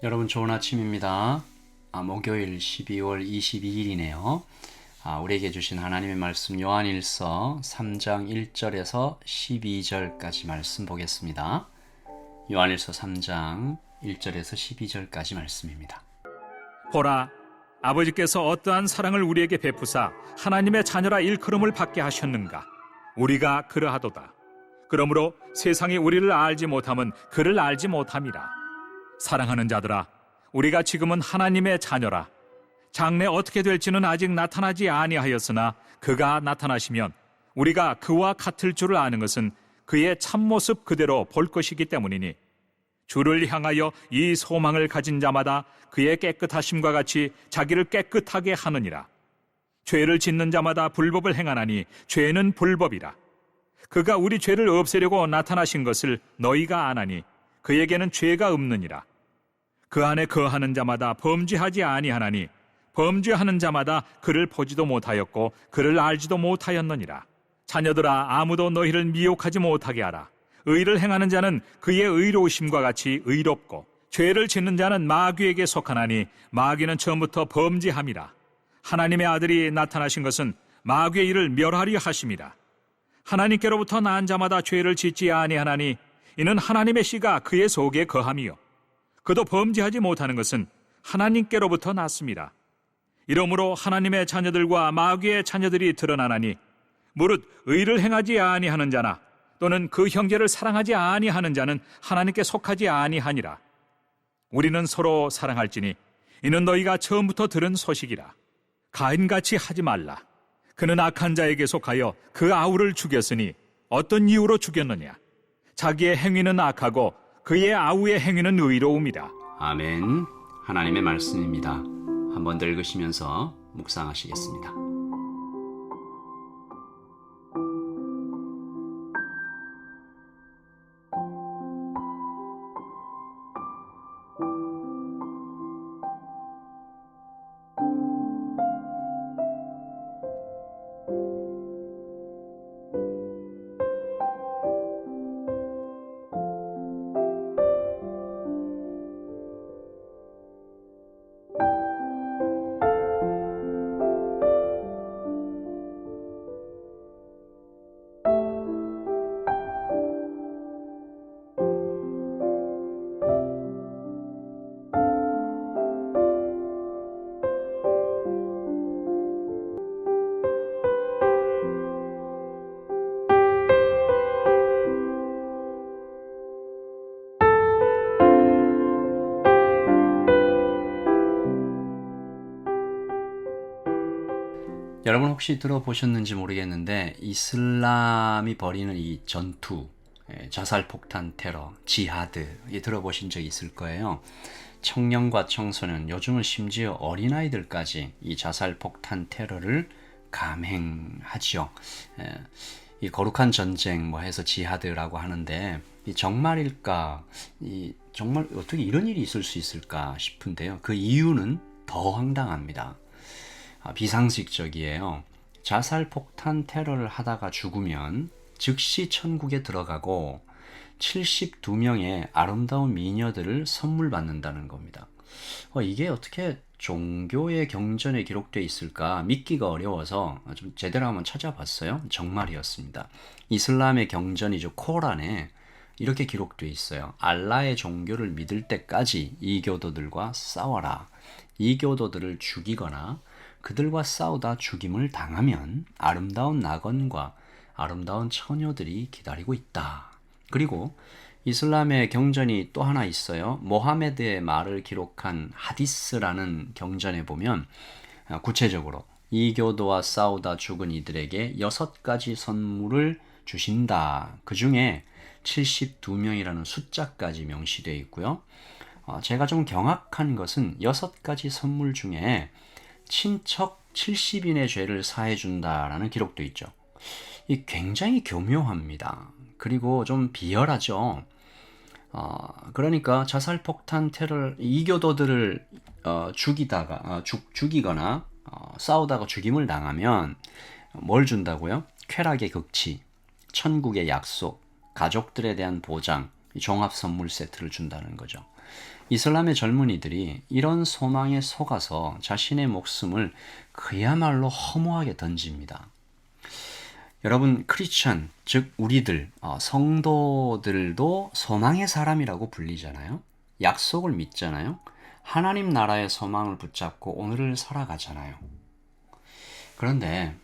여러분 좋은 아침입니다. 목요일 12월 22일이네요. 우리에게 주신 하나님의 말씀 요한일서 3장 1절에서 12절까지 말씀 보겠습니다. 요한일서 3장 1절에서 12절까지 말씀입니다. 보라, 아버지께서 어떠한 사랑을 우리에게 베푸사 하나님의 자녀라 일컬음을 받게 하셨는가. 우리가 그러하도다. 그러므로 세상이 우리를 알지 못함은 그를 알지 못함이라. 사랑하는 자들아, 우리가 지금은 하나님의 자녀라. 장래 어떻게 될지는 아직 나타나지 아니하였으나 그가 나타나시면 우리가 그와 같을 줄을 아는 것은 그의 참모습 그대로 볼 것이기 때문이니, 주를 향하여 이 소망을 가진 자마다 그의 깨끗하심과 같이 자기를 깨끗하게 하느니라. 죄를 짓는 자마다 불법을 행하나니 죄는 불법이라. 그가 우리 죄를 없애려고 나타나신 것을 너희가 아나니 그에게는 죄가 없느니라. 그 안에 거하는 자마다 범죄하지 아니하나니 범죄하는 자마다 그를 보지도 못하였고 그를 알지도 못하였느니라. 자녀들아, 아무도 너희를 미혹하지 못하게 하라. 의를 행하는 자는 그의 의로우심과 같이 의롭고 죄를 짓는 자는 마귀에게 속하나니 마귀는 처음부터 범죄함이라. 하나님의 아들이 나타나신 것은 마귀의 일을 멸하려 하심이라. 하나님께로부터 난 자마다 죄를 짓지 아니하나니 이는 하나님의 씨가 그의 속에 거함이요 그도 범죄하지 못하는 것은 하나님께로부터 났습니다. 이러므로 하나님의 자녀들과 마귀의 자녀들이 드러나나니, 무릇 의를 행하지 아니하는 자나 또는 그 형제를 사랑하지 아니하는 자는 하나님께 속하지 아니하니라. 우리는 서로 사랑할지니 이는 너희가 처음부터 들은 소식이라. 가인같이 하지 말라. 그는 악한 자에게 속하여 그 아우를 죽였으니 어떤 이유로 죽였느냐? 자기의 행위는 악하고 그의 아우의 행위는 의로움이라. 아멘. 하나님의 말씀입니다. 한번 더 읽으시면서 묵상하시겠습니다. 여러분 혹시 들어보셨는지 모르겠는데 이슬람이 벌이는 이 전투, 자살폭탄 테러, 지하드 들어보신 적 있을 거예요. 청년과 청소년, 요즘은 심지어 어린아이들까지 이 자살폭탄 테러를 감행하지요. 이 거룩한 전쟁 해서 지하드라고 하는데 이 정말일까? 정말 어떻게 이런 일이 있을 수 있을까 싶은데요. 그 이유는 더 황당합니다. 비상식적이에요. 자살폭탄 테러를 하다가 죽으면 즉시 천국에 들어가고 72명의 아름다운 미녀들을 선물 받는다는 겁니다. 이게 어떻게 종교의 경전에 기록되어 있을까 믿기가 어려워서 좀 제대로 한번 찾아봤어요. 정말이었습니다. 이슬람의 경전이죠. 코란에 이렇게 기록되어 있어요. 알라의 종교를 믿을 때까지 이교도들과 싸워라. 이교도들을 죽이거나 그들과 싸우다 죽임을 당하면 아름다운 낙원과 아름다운 처녀들이 기다리고 있다. 그리고 이슬람의 경전이 또 하나 있어요. 모하메드의 말을 기록한 하디스라는 경전에 보면 구체적으로 이교도와 싸우다 죽은 이들에게 6가지 선물을 주신다. 그 중에 72명이라는 숫자까지 명시되어 있고요. 제가 좀 경악한 것은 6가지 선물 중에 친척 70인의 죄를 사해준다라는 기록도 있죠. 이 굉장히 교묘합니다. 그리고 좀 비열하죠. 그러니까 자살폭탄 테러 이교도들을 죽이거나 싸우다가 죽임을 당하면 뭘 준다고요? 쾌락의 극치, 천국의 약속, 가족들에 대한 보장, 종합 선물 세트를 준다는 거죠. 이슬람의 젊은이들이 이런 소망에 속아서 자신의 목숨을 그야말로 허무하게 던집니다. 여러분, 크리스천, 즉 우리들, 성도들도 소망의 사람이라고 불리잖아요. 약속을 믿잖아요. 하나님 나라의 소망을 붙잡고 오늘을 살아가잖아요. 그런데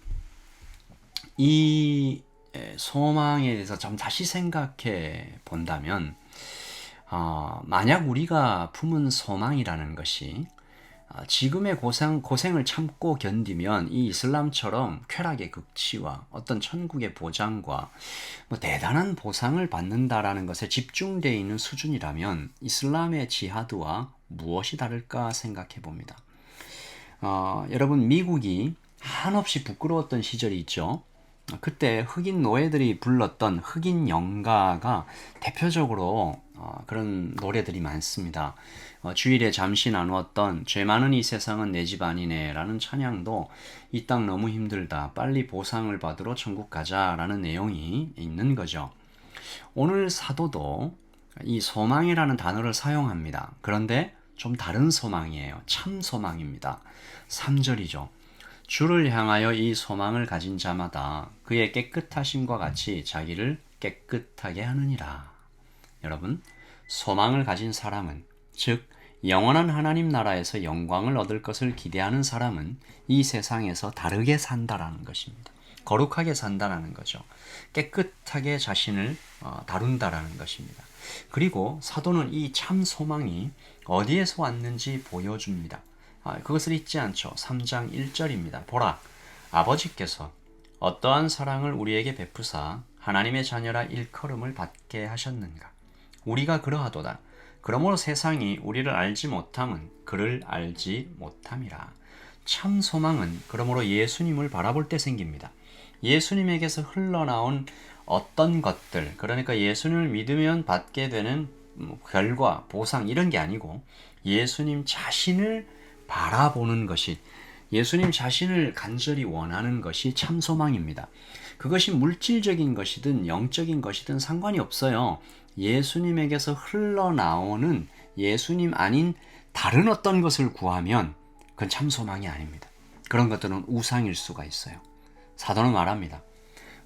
이 소망에 대해서 좀 다시 생각해 본다면, 만약 우리가 품은 소망이라는 것이 지금의 고생을 참고 견디면 이 이슬람처럼 쾌락의 극치와 어떤 천국의 보장과 대단한 보상을 받는다라는 것에 집중되어 있는 수준이라면 이슬람의 지하드와 무엇이 다를까 생각해 봅니다. 여러분, 미국이 한없이 부끄러웠던 시절이 있죠. 그때 흑인 노예들이 불렀던 흑인 영가가 대표적으로 그런 노래들이 많습니다. 주일에 잠시 나누었던 죄 많은 이 세상은 내 집 아니네 라는 찬양도 이 땅 너무 힘들다, 빨리 보상을 받으러 천국 가자 라는 내용이 있는 거죠. 오늘 사도도 이 소망이라는 단어를 사용합니다. 그런데 좀 다른 소망이에요. 참 소망입니다. 3절이죠. 주를 향하여 이 소망을 가진 자마다 그의 깨끗하심과 같이 자기를 깨끗하게 하느니라. 여러분, 소망을 가진 사람은, 즉 영원한 하나님 나라에서 영광을 얻을 것을 기대하는 사람은 이 세상에서 다르게 산다라는 것입니다. 거룩하게 산다라는 거죠. 깨끗하게 자신을 다룬다라는 것입니다. 그리고 사도는 이 참 소망이 어디에서 왔는지 보여줍니다. 그것을 잊지 않죠. 3장 1절입니다. 보라, 아버지께서 어떠한 사랑을 우리에게 베푸사 하나님의 자녀라 일컬음을 받게 하셨는가. 우리가 그러하도다. 그러므로 세상이 우리를 알지 못함은 그를 알지 못함이라. 참 소망은 그러므로 예수님을 바라볼 때 생깁니다. 예수님에게서 흘러나온 어떤 것들, 그러니까 예수님을 믿으면 받게 되는 결과, 보상 이런 게 아니고 예수님 자신을 바라보는 것이, 예수님 자신을 간절히 원하는 것이 참 소망입니다. 그것이 물질적인 것이든 영적인 것이든 상관이 없어요. 예수님에게서 흘러나오는 예수님 아닌 다른 어떤 것을 구하면 그건 참 소망이 아닙니다. 그런 것들은 우상일 수가 있어요. 사도는 말합니다.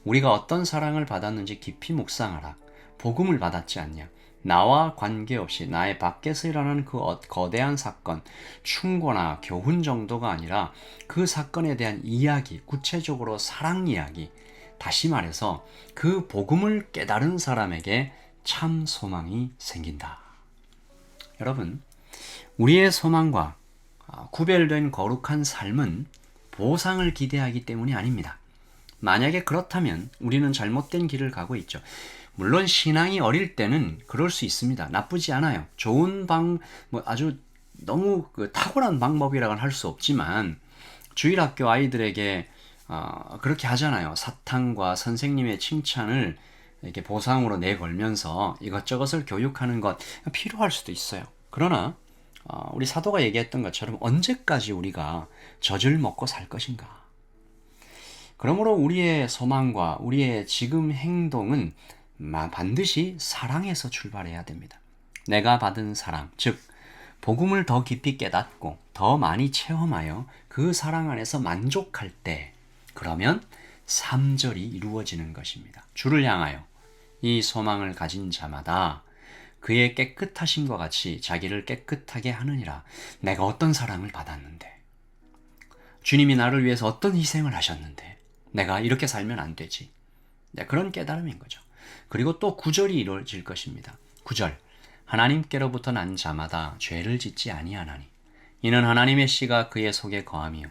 우리가 어떤 사랑을 받았는지 깊이 묵상하라. 복음을 받았지 않냐. 나와 관계없이 나의 밖에서 일어나는 그 거대한 사건, 충고나 교훈 정도가 아니라 그 사건에 대한 이야기, 구체적으로 사랑 이야기, 다시 말해서 그 복음을 깨달은 사람에게 참 소망이 생긴다. 여러분, 우리의 소망과 구별된 거룩한 삶은 보상을 기대하기 때문이 아닙니다. 만약에 그렇다면 우리는 잘못된 길을 가고 있죠. 물론 신앙이 어릴 때는 그럴 수 있습니다. 나쁘지 않아요. 좋은 아주 너무 탁월한 방법이라고는 할 수 없지만 주일학교 아이들에게 그렇게 하잖아요. 사탕과 선생님의 칭찬을 이렇게 보상으로 내걸면서 이것저것을 교육하는 것 필요할 수도 있어요. 그러나 우리 사도가 얘기했던 것처럼 언제까지 우리가 젖을 먹고 살 것인가? 그러므로 우리의 소망과 우리의 지금 행동은 반드시 사랑에서 출발해야 됩니다. 내가 받은 사랑, 즉 복음을 더 깊이 깨닫고 더 많이 체험하여 그 사랑 안에서 만족할 때, 그러면 3절이 이루어지는 것입니다. 주를 향하여 이 소망을 가진 자마다 그의 깨끗하심과 같이 자기를 깨끗하게 하느니라. 내가 어떤 사랑을 받았는데, 주님이 나를 위해서 어떤 희생을 하셨는데 내가 이렇게 살면 안 되지. 그런 깨달음인 거죠. 그리고 또 9절이 이루어질 것입니다. 9절, 하나님께로부터 난 자마다 죄를 짓지 아니하나니 이는 하나님의 씨가 그의 속에 거함이요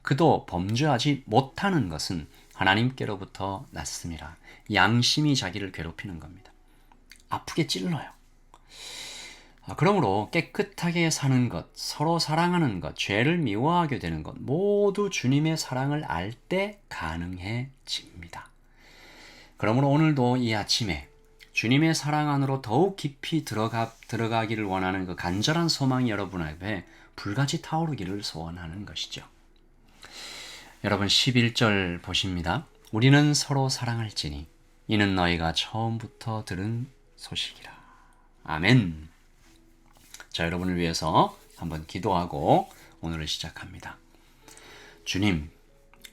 그도 범죄하지 못하는 것은 하나님께로부터 났음이라. 양심이 자기를 괴롭히는 겁니다. 아프게 찔러요. 그러므로 깨끗하게 사는 것, 서로 사랑하는 것, 죄를 미워하게 되는 것 모두 주님의 사랑을 알 때 가능해집니다. 그러므로 오늘도 이 아침에 주님의 사랑 안으로 더욱 깊이 들어가기를 원하는 그 간절한 소망이 여러분 앞에 불같이 타오르기를 소원하는 것이죠. 여러분 11절 보십니다. 우리는 서로 사랑할지니 이는 너희가 처음부터 들은 소식이라. 아멘. 자, 여러분을 위해서 한번 기도하고 오늘을 시작합니다. 주님,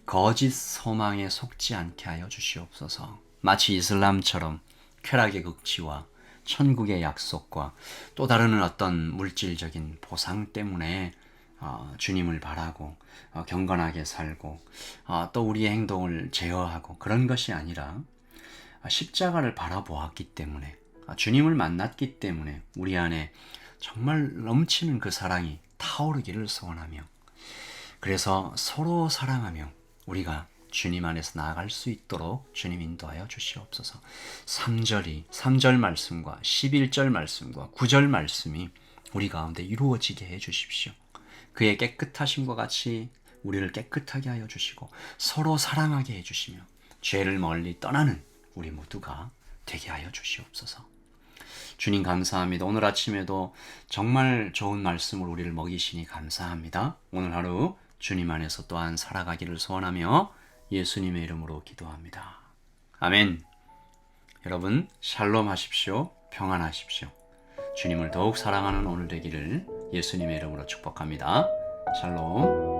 거짓 소망에 속지 않게 하여 주시옵소서. 마치 이슬람처럼 쾌락의 극치와 천국의 약속과 또 다른 어떤 물질적인 보상 때문에 주님을 바라고 경건하게 살고 또 우리의 행동을 제어하고 그런 것이 아니라 십자가를 바라보았기 때문에 주님을 만났기 때문에 우리 안에 정말 넘치는 그 사랑이 타오르기를 소원하며 그래서 서로 사랑하며 우리가 주님 안에서 나아갈 수 있도록 주님 인도하여 주시옵소서. 3절 말씀과 11절 말씀과 9절 말씀이 우리 가운데 이루어지게 해 주십시오. 그의 깨끗하심과 같이 우리를 깨끗하게 하여 주시고 서로 사랑하게 해 주시며 죄를 멀리 떠나는 우리 모두가 되게 하여 주시옵소서. 주님 감사합니다. 오늘 아침에도 정말 좋은 말씀을 우리를 먹이시니 감사합니다. 오늘 하루 주님 안에서 또한 살아가기를 소원하며 예수님의 이름으로 기도합니다. 아멘. 여러분 샬롬 하십시오. 평안하십시오. 주님을 더욱 사랑하는 오늘 되기를 예수님의 이름으로 축복합니다. 샬롬.